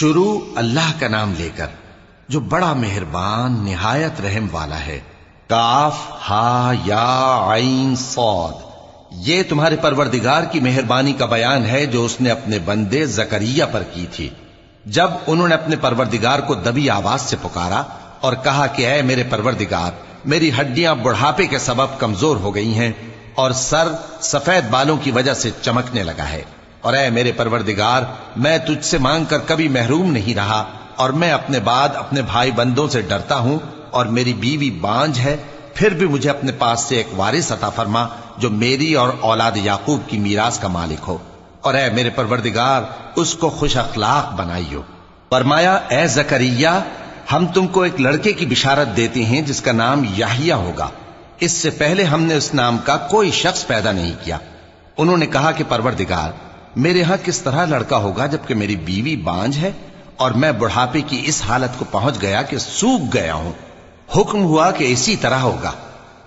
شروع اللہ کا نام لے کر جو بڑا مہربان نہایت رحم والا ہے۔ کاف ہا یا عین صاد، یہ تمہارے پروردگار کی مہربانی کا بیان ہے جو اس نے اپنے بندے زکریا پر کی تھی جب انہوں نے اپنے پروردگار کو دبی آواز سے پکارا اور کہا کہ اے میرے پروردگار، میری ہڈیاں بڑھاپے کے سبب کمزور ہو گئی ہیں اور سر سفید بالوں کی وجہ سے چمکنے لگا ہے، اور اے میرے پروردگار، میں تجھ سے مانگ کر کبھی محروم نہیں رہا، اور میں اپنے بعد اپنے بھائی بندوں سے ڈرتا ہوں، اور میری بیوی بانجھ ہے، پھر بھی مجھے اپنے پاس سے ایک وارث عطا فرما جو میری اور اولاد یعقوب کی میراث کا مالک ہو، اور اے میرے پروردگار اس کو خوش اخلاق بنائیو۔ فرمایا اے زکریا، ہم تم کو ایک لڑکے کی بشارت دیتے ہیں جس کا نام یحییٰ ہوگا، اس سے پہلے ہم نے اس نام کا کوئی شخص پیدا نہیں کیا۔ انہوں نے کہا کہ پروردگار، میرے ہاں کس طرح لڑکا ہوگا جبکہ میری بیوی بانجھ ہے اور میں بڑھاپے کی اس حالت کو پہنچ گیا کہ سوکھ گیا ہوں؟ حکم ہوا کہ اسی طرح ہوگا۔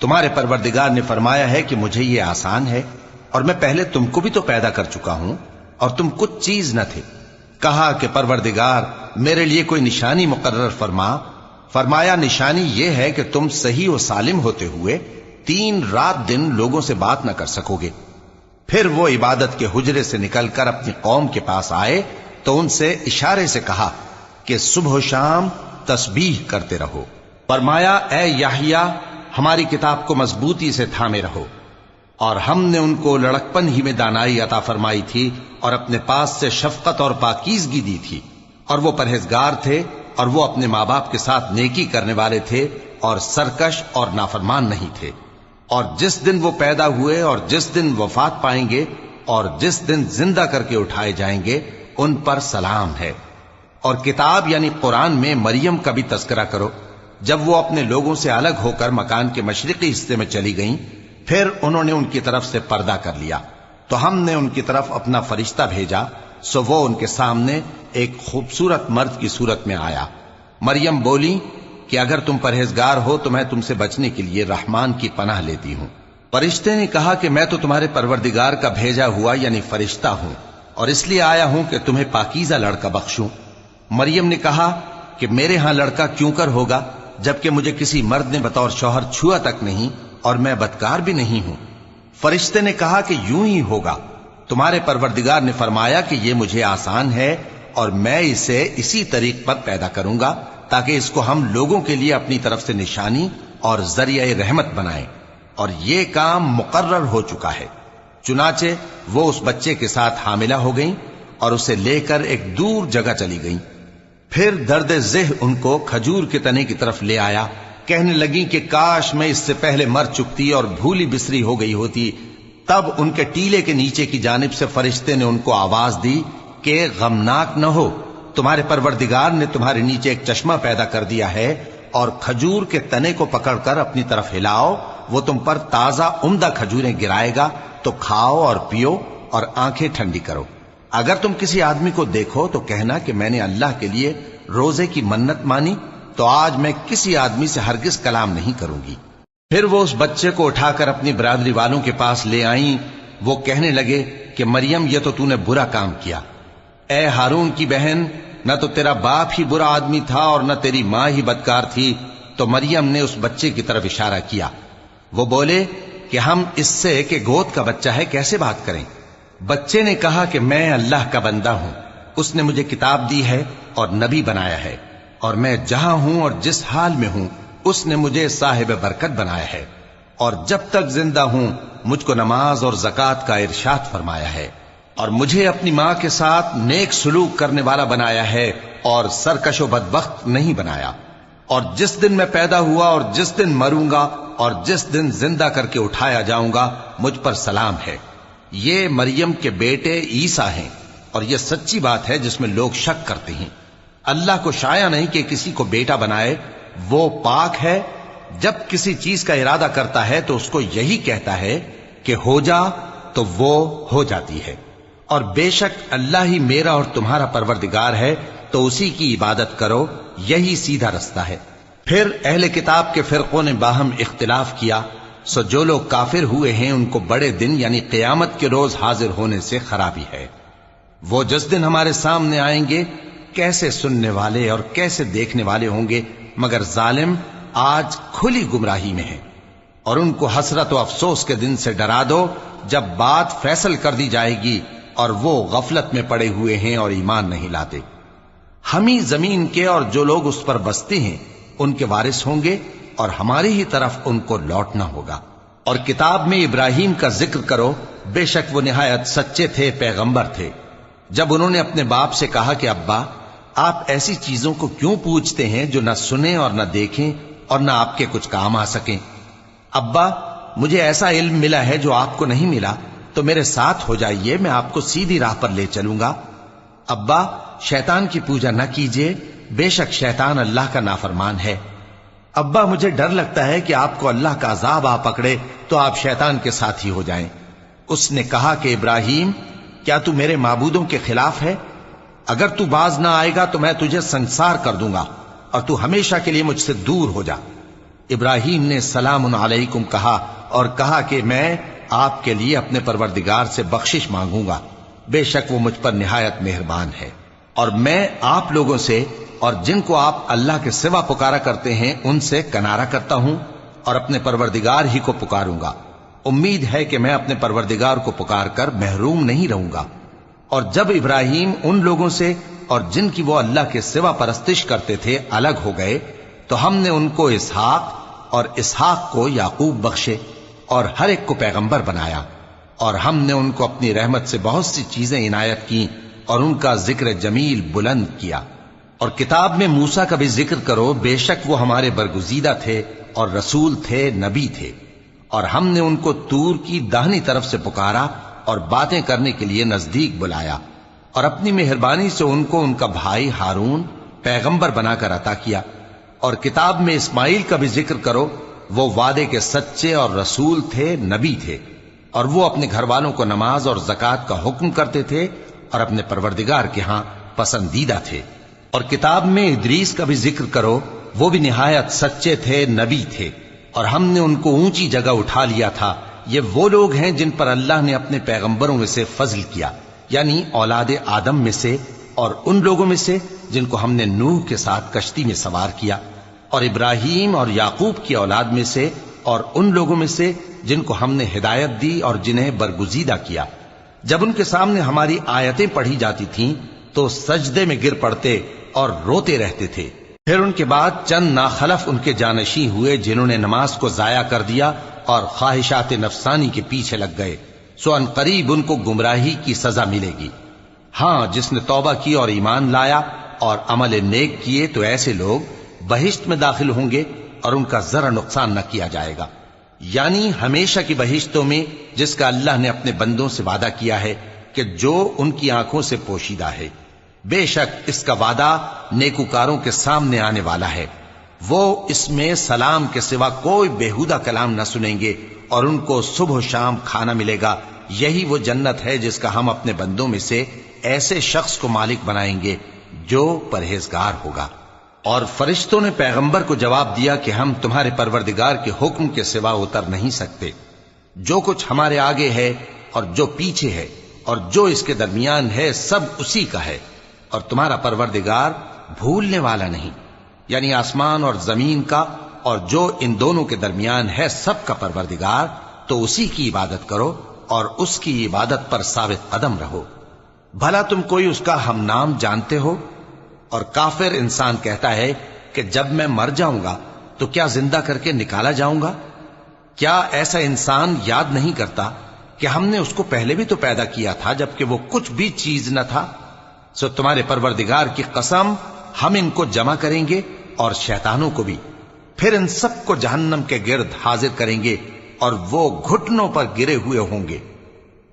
تمہارے پروردگار نے فرمایا ہے کہ مجھے یہ آسان ہے، اور میں پہلے تم کو بھی تو پیدا کر چکا ہوں اور تم کچھ چیز نہ تھے۔ کہا کہ پروردگار میرے لیے کوئی نشانی مقرر فرما۔ فرمایا نشانی یہ ہے کہ تم صحیح و سالم ہوتے ہوئے 3 رات دن لوگوں سے بات نہ کر سکو گے۔ پھر وہ عبادت کے حجرے سے نکل کر اپنی قوم کے پاس آئے تو ان سے اشارے سے کہا کہ صبح و شام تسبیح کرتے رہو۔ فرمایا اے یحییٰ، ہماری کتاب کو مضبوطی سے تھامے رہو، اور ہم نے ان کو لڑکپن ہی میں دانائی عطا فرمائی تھی اور اپنے پاس سے شفقت اور پاکیزگی دی تھی، اور وہ پرہیزگار تھے اور وہ اپنے ماں باپ کے ساتھ نیکی کرنے والے تھے اور سرکش اور نافرمان نہیں تھے۔ اور جس دن وہ پیدا ہوئے اور جس دن وفات پائیں گے اور جس دن زندہ کر کے اٹھائے جائیں گے ان پر سلام ہے۔ اور کتاب یعنی قرآن میں مریم کا بھی تذکرہ کرو، جب وہ اپنے لوگوں سے الگ ہو کر مکان کے مشرقی حصے میں چلی گئیں، پھر انہوں نے ان کی طرف سے پردہ کر لیا تو ہم نے ان کی طرف اپنا فرشتہ بھیجا، سو وہ ان کے سامنے ایک خوبصورت مرد کی صورت میں آیا۔ مریم بولی کہ اگر تم پرہیزگار ہو تو میں تم سے بچنے کے لیے رحمان کی پناہ لیتی ہوں۔ فرشتے نے کہا کہ میں تو تمہارے پروردگار کا بھیجا ہوا یعنی فرشتہ ہوں، اور اس لیے آیا ہوں کہ تمہیں پاکیزہ لڑکا بخشوں۔ مریم نے کہا کہ میرے ہاں لڑکا کیوں کر ہوگا جبکہ مجھے کسی مرد نے بطور شوہر چھوا تک نہیں اور میں بدکار بھی نہیں ہوں۔ فرشتے نے کہا کہ یوں ہی ہوگا۔ تمہارے پروردگار نے فرمایا کہ یہ مجھے آسان ہے اور میں اسے اسی طریق پر پیدا کروں گا تاکہ اس کو ہم لوگوں کے لیے اپنی طرف سے نشانی اور ذریعہ رحمت بنائیں، اور یہ کام مقرر ہو چکا ہے۔ چنانچہ وہ اس بچے کے ساتھ حاملہ ہو گئیں اور اسے لے کر ایک دور جگہ چلی گئیں۔ پھر درد ذہ ان کو کھجور کے تنے کی طرف لے آیا، کہنے لگیں کہ کاش میں اس سے پہلے مر چکتی اور بھولی بسری ہو گئی ہوتی۔ تب ان کے ٹیلے کے نیچے کی جانب سے فرشتے نے ان کو آواز دی کہ غمناک نہ ہو، تمہارے پروردگار نے تمہارے نیچے ایک چشمہ پیدا کر دیا ہے، اور کھجور کے تنے کو پکڑ کر اپنی طرف ہلاؤ، وہ تم پر تازہ عمدہ کھجوریں گرائے گا، تو کھاؤ اور پیو اور آنکھیں ٹھنڈی کرو۔ اگر تم کسی آدمی کو دیکھو تو کہنا کہ میں نے اللہ کے لیے روزے کی منت مانی، تو آج میں کسی آدمی سے ہرگز کلام نہیں کروں گی۔ پھر وہ اس بچے کو اٹھا کر اپنی برادری والوں کے پاس لے آئیں۔ وہ کہنے لگے کہ مریم یہ تو نے برا کام کیا۔ اے ہارون کی بہن، نہ تو تیرا باپ ہی برا آدمی تھا اور نہ تیری ماں ہی بدکار تھی۔ تو مریم نے اس بچے کی طرف اشارہ کیا۔ وہ بولے کہ ہم اس سے کہ گود کا بچہ ہے کیسے بات کریں؟ بچے نے کہا کہ میں اللہ کا بندہ ہوں، اس نے مجھے کتاب دی ہے اور نبی بنایا ہے، اور میں جہاں ہوں اور جس حال میں ہوں اس نے مجھے صاحب برکت بنایا ہے، اور جب تک زندہ ہوں مجھ کو نماز اور زکوٰۃ کا ارشاد فرمایا ہے، اور مجھے اپنی ماں کے ساتھ نیک سلوک کرنے والا بنایا ہے اور سرکش و بدبخت نہیں بنایا، اور جس دن میں پیدا ہوا اور جس دن مروں گا اور جس دن زندہ کر کے اٹھایا جاؤں گا مجھ پر سلام ہے۔ یہ مریم کے بیٹے عیسیٰ ہیں، اور یہ سچی بات ہے جس میں لوگ شک کرتے ہیں۔ اللہ کو شایع نہیں کہ کسی کو بیٹا بنائے، وہ پاک ہے۔ جب کسی چیز کا ارادہ کرتا ہے تو اس کو یہی کہتا ہے کہ ہو جا، تو وہ ہو جاتی ہے۔ اور بے شک اللہ ہی میرا اور تمہارا پروردگار ہے، تو اسی کی عبادت کرو، یہی سیدھا رستہ ہے۔ پھر اہل کتاب کے فرقوں نے باہم اختلاف کیا، سو جو لوگ کافر ہوئے ہیں ان کو بڑے دن یعنی قیامت کے روز حاضر ہونے سے خرابی ہے۔ وہ جس دن ہمارے سامنے آئیں گے کیسے سننے والے اور کیسے دیکھنے والے ہوں گے، مگر ظالم آج کھلی گمراہی میں ہے۔ اور ان کو حسرت و افسوس کے دن سے ڈرا دو جب بات فیصل کر دی جائے گی اور وہ غفلت میں پڑے ہوئے ہیں اور ایمان نہیں لاتے۔ ہم ہی زمین کے اور جو لوگ اس پر بستے ہیں ان کے وارث ہوں گے، اور ہماری ہی طرف ان کو لوٹنا ہوگا۔ اور کتاب میں ابراہیم کا ذکر کرو، بے شک وہ نہایت سچے تھے، پیغمبر تھے۔ جب انہوں نے اپنے باپ سے کہا کہ ابا، آپ ایسی چیزوں کو کیوں پوچھتے ہیں جو نہ سنیں اور نہ دیکھیں اور نہ آپ کے کچھ کام آ سکیں؟ ابا، مجھے ایسا علم ملا ہے جو آپ کو نہیں ملا، تو میرے ساتھ ہو جائیے، میں آپ کو سیدھی راہ پر لے چلوں گا۔ ابا، شیطان کی پوجا نہ کیجیے، بے شک شیطان اللہ کا نافرمان ہے۔ ابا، مجھے ڈر لگتا ہے کہ آپ کو اللہ کا عذاب آ پکڑے تو آپ شیطان کے ساتھی ہو جائیں۔ اس نے کہا کہ ابراہیم، کیا تو میرے معبودوں کے خلاف ہے؟ اگر تو باز نہ آئے گا تو میں تجھے سنسار کر دوں گا اور تو ہمیشہ کے لیے مجھ سے دور ہو جا۔ ابراہیم نے سلام علیکم کہا اور کہا کہ میں آپ کے لیے اپنے پروردگار سے بخشش مانگوں گا، بے شک وہ مجھ پر نہایت مہربان ہے۔ اور میں آپ لوگوں سے اور جن کو آپ اللہ کے سوا پکارا کرتے ہیں ان سے کنارہ کرتا ہوں اور اپنے پروردگار ہی کو پکاروں گا۔ امید ہے کہ میں اپنے پروردگار کو پکار کر محروم نہیں رہوں گا۔ اور جب ابراہیم ان لوگوں سے اور جن کی وہ اللہ کے سوا پرستش کرتے تھے الگ ہو گئے تو ہم نے ان کو اسحاق اور اسحاق کو یعقوب بخشے اور ہر ایک کو پیغمبر بنایا، اور ہم نے ان کو اپنی رحمت سے بہت سی چیزیں عنایت کی اور ان کا ذکر جمیل بلند کیا۔ اور کتاب میں موسیٰ کا بھی ذکر کرو، بے شک وہ ہمارے برگزیدہ تھے اور رسول تھے، نبی تھے، اور ہم نے ان کو طور کی داہنی طرف سے پکارا اور باتیں کرنے کے لیے نزدیک بلایا، اور اپنی مہربانی سے ان کو ان کا بھائی ہارون پیغمبر بنا کر عطا کیا۔ اور کتاب میں اسماعیل کا بھی ذکر کرو، وہ وعدے کے سچے اور رسول تھے، نبی تھے، اور وہ اپنے گھر والوں کو نماز اور زکوٰۃ کا حکم کرتے تھے اور اپنے پروردگار کے ہاں پسندیدہ تھے۔ اور کتاب میں ادریس کا بھی ذکر کرو، وہ بھی نہایت سچے تھے، نبی تھے، اور ہم نے ان کو اونچی جگہ اٹھا لیا تھا۔ یہ وہ لوگ ہیں جن پر اللہ نے اپنے پیغمبروں میں سے فضل کیا، یعنی اولاد آدم میں سے، اور ان لوگوں میں سے جن کو ہم نے نوح کے ساتھ کشتی میں سوار کیا، اور ابراہیم اور یعقوب کی اولاد میں سے، اور ان لوگوں میں سے جن کو ہم نے ہدایت دی اور جنہیں برگزیدہ کیا۔ جب ان کے سامنے ہماری آیتیں پڑھی جاتی تھیں تو سجدے میں گر پڑتے اور روتے رہتے تھے۔ پھر ان کے بعد چند ناخلف ان کے جانشین ہوئے جنہوں نے نماز کو ضائع کر دیا اور خواہشات نفسانی کے پیچھے لگ گئے، سو ان قریب ان کو گمراہی کی سزا ملے گی۔ ہاں، جس نے توبہ کی اور ایمان لایا اور عمل نیک کیے تو ایسے لوگ بہشت میں داخل ہوں گے اور ان کا ذرا نقصان نہ کیا جائے گا، یعنی ہمیشہ کی بہشتوں میں جس کا اللہ نے اپنے بندوں سے وعدہ کیا ہے کہ جو ان کی آنکھوں سے پوشیدہ ہے۔ بے شک اس کا وعدہ نیکوکاروں کے سامنے آنے والا ہے، وہ اس میں سلام کے سوا کوئی بیہودہ کلام نہ سنیں گے اور ان کو صبح و شام کھانا ملے گا۔ یہی وہ جنت ہے جس کا ہم اپنے بندوں میں سے ایسے شخص کو مالک بنائیں گے جو پرہیزگار ہوگا۔ اور فرشتوں نے پیغمبر کو جواب دیا کہ ہم تمہارے پروردگار کے حکم کے سوا اتر نہیں سکتے۔ جو کچھ ہمارے آگے ہے اور جو پیچھے ہے اور جو اس کے درمیان ہے سب اسی کا ہے، اور تمہارا پروردگار بھولنے والا نہیں، یعنی آسمان اور زمین کا اور جو ان دونوں کے درمیان ہے سب کا پروردگار، تو اسی کی عبادت کرو اور اس کی عبادت پر ثابت قدم رہو۔ بھلا تم کوئی اس کا ہم نام جانتے ہو؟ اور کافر انسان کہتا ہے کہ جب میں مر جاؤں گا تو کیا زندہ کر کے نکالا جاؤں گا؟ کیا ایسا انسان یاد نہیں کرتا کہ ہم نے اس کو پہلے بھی تو پیدا کیا تھا جبکہ وہ کچھ بھی چیز نہ تھا؟ سو تمہارے پروردگار کی قسم، ہم ان کو جمع کریں گے اور شیطانوں کو بھی، پھر ان سب کو جہنم کے گرد حاضر کریں گے اور وہ گھٹنوں پر گرے ہوئے ہوں گے۔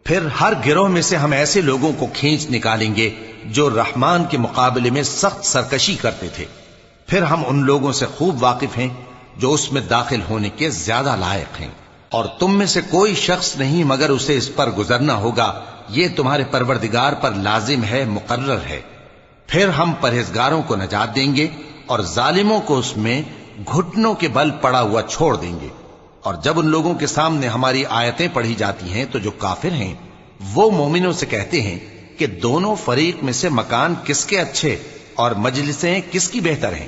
پھر ہر گروہ میں سے ہم ایسے لوگوں کو کھینچ نکالیں گے جو رحمان کے مقابلے میں سخت سرکشی کرتے تھے، پھر ہم ان لوگوں سے خوب واقف ہیں جو اس میں داخل ہونے کے زیادہ لائق ہیں، اور تم میں سے کوئی شخص نہیں مگر اسے اس پر گزرنا ہوگا، یہ تمہارے پروردگار پر لازم ہے، مقرر ہے۔ پھر ہم پرہیزگاروں کو نجات دیں گے اور ظالموں کو اس میں گھٹنوں کے بل پڑا ہوا چھوڑ دیں گے۔ اور جب ان لوگوں کے سامنے ہماری آیتیں پڑھی جاتی ہیں تو جو کافر ہیں وہ مومنوں سے کہتے ہیں کہ دونوں فریق میں سے مکان کس کے اچھے، اور مجلسیں کس کی بہتر ہیں؟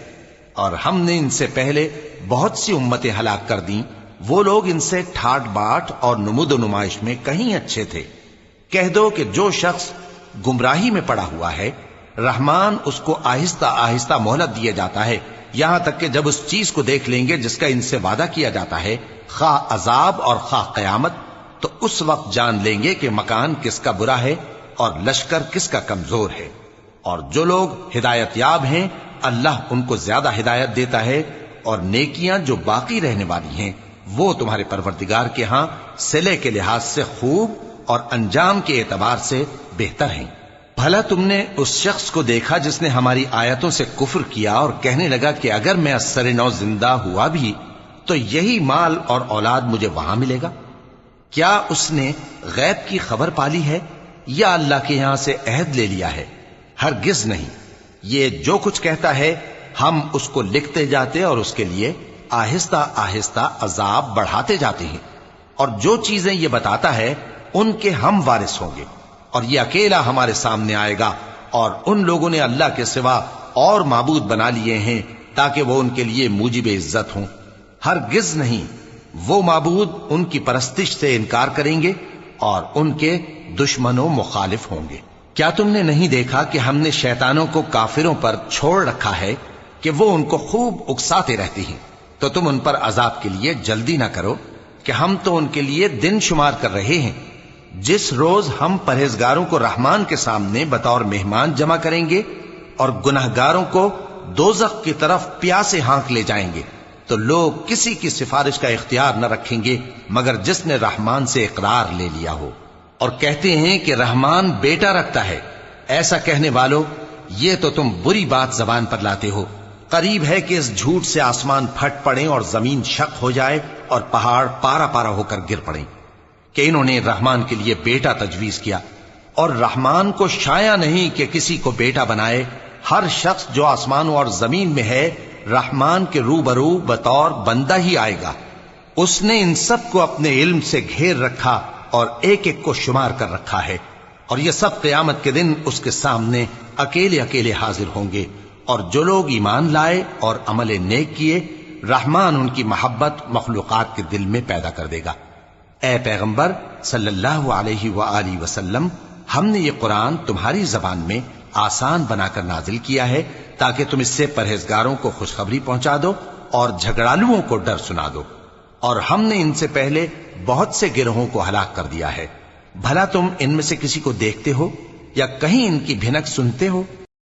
اور ہم نے ان سے پہلے بہت سی امتیں ہلاک کر دیں، وہ لوگ ان سے ٹھاٹ باٹ اور نمود و نمائش میں کہیں اچھے تھے۔ کہہ دو کہ جو شخص گمراہی میں پڑا ہوا ہے، رحمان اس کو آہستہ آہستہ مہلت دیا جاتا ہے، یہاں تک کہ جب اس چیز کو دیکھ لیں گے جس کا ان سے وعدہ کیا جاتا ہے، خواہ عذاب اور خواہ قیامت، تو اس وقت جان لیں گے کہ مکان کس کا برا ہے اور لشکر کس کا کمزور ہے۔ اور جو لوگ ہدایت یاب ہیں، اللہ ان کو زیادہ ہدایت دیتا ہے، اور نیکیاں جو باقی رہنے والی ہیں وہ تمہارے پروردگار کے ہاں صلے کے لحاظ سے خوب اور انجام کے اعتبار سے بہتر ہیں۔ بھلا تم نے اس شخص کو دیکھا جس نے ہماری آیتوں سے کفر کیا اور کہنے لگا کہ اگر میں ازسر نو زندہ ہوا بھی تو یہی مال اور اولاد مجھے وہاں ملے گا؟ کیا اس نے غیب کی خبر پالی ہے یا اللہ کے یہاں سے عہد لے لیا ہے؟ ہرگز نہیں۔ یہ جو کچھ کہتا ہے ہم اس کو لکھتے جاتے اور اس کے لیے آہستہ آہستہ عذاب بڑھاتے جاتے ہیں، اور جو چیزیں یہ بتاتا ہے ان کے ہم وارث ہوں گے، اور یہ اکیلا ہمارے سامنے آئے گا، اور ان لوگوں نے اللہ کے سوا اور معبود بنا لیے ہیں تاکہ وہ ان کے لیے موجب عزت ہوں۔ ہرگز نہیں، وہ معبود ان کی پرستش سے انکار کریں گے اور ان کے دشمنوں مخالف ہوں گے۔ کیا تم نے نہیں دیکھا کہ ہم نے شیطانوں کو کافروں پر چھوڑ رکھا ہے کہ وہ ان کو خوب اکساتے رہتے ہیں؟ تو تم ان پر عذاب کے لیے جلدی نہ کرو کہ ہم تو ان کے لیے دن شمار کر رہے ہیں۔ جس روز ہم پرہیزگاروں کو رحمان کے سامنے بطور مہمان جمع کریں گے اور گناہگاروں کو دوزخ کی طرف پیاسے ہانک لے جائیں گے، تو لوگ کسی کی سفارش کا اختیار نہ رکھیں گے مگر جس نے رحمان سے اقرار لے لیا ہو، اور کہتے ہیں کہ رحمان بیٹا رکھتا ہے۔ ایسا کہنے والوں، یہ تو تم بری بات زبان پر لاتے ہو۔ قریب ہے کہ اس جھوٹ سے آسمان پھٹ پڑیں اور زمین شق ہو جائے اور پہاڑ پارا پارا ہو کر گر پڑیں کہ انہوں نے رحمان کے لیے بیٹا تجویز کیا، اور رحمان کو شایع نہیں کہ کسی کو بیٹا بنائے۔ ہر شخص جو آسمانوں اور زمین میں ہے رحمان کے روبرو بطور بندہ ہی آئے گا۔ اس نے ان سب کو اپنے علم سے گھیر رکھا اور ایک ایک کو شمار کر رکھا ہے، اور یہ سب قیامت کے دن اس کے سامنے اکیلے اکیلے حاضر ہوں گے۔ اور جو لوگ ایمان لائے اور عمل نیک کیے، رحمان ان کی محبت مخلوقات کے دل میں پیدا کر دے گا۔ اے پیغمبر صلی اللہ علیہ وآلہ وسلم، ہم نے یہ قرآن تمہاری زبان میں آسان بنا کر نازل کیا ہے تاکہ تم اس سے پرہیزگاروں کو خوشخبری پہنچا دو اور جھگڑالوؤں کو ڈر سنا دو۔ اور ہم نے ان سے پہلے بہت سے گروہوں کو ہلاک کر دیا ہے۔ بھلا تم ان میں سے کسی کو دیکھتے ہو یا کہیں ان کی بھنک سنتے ہو؟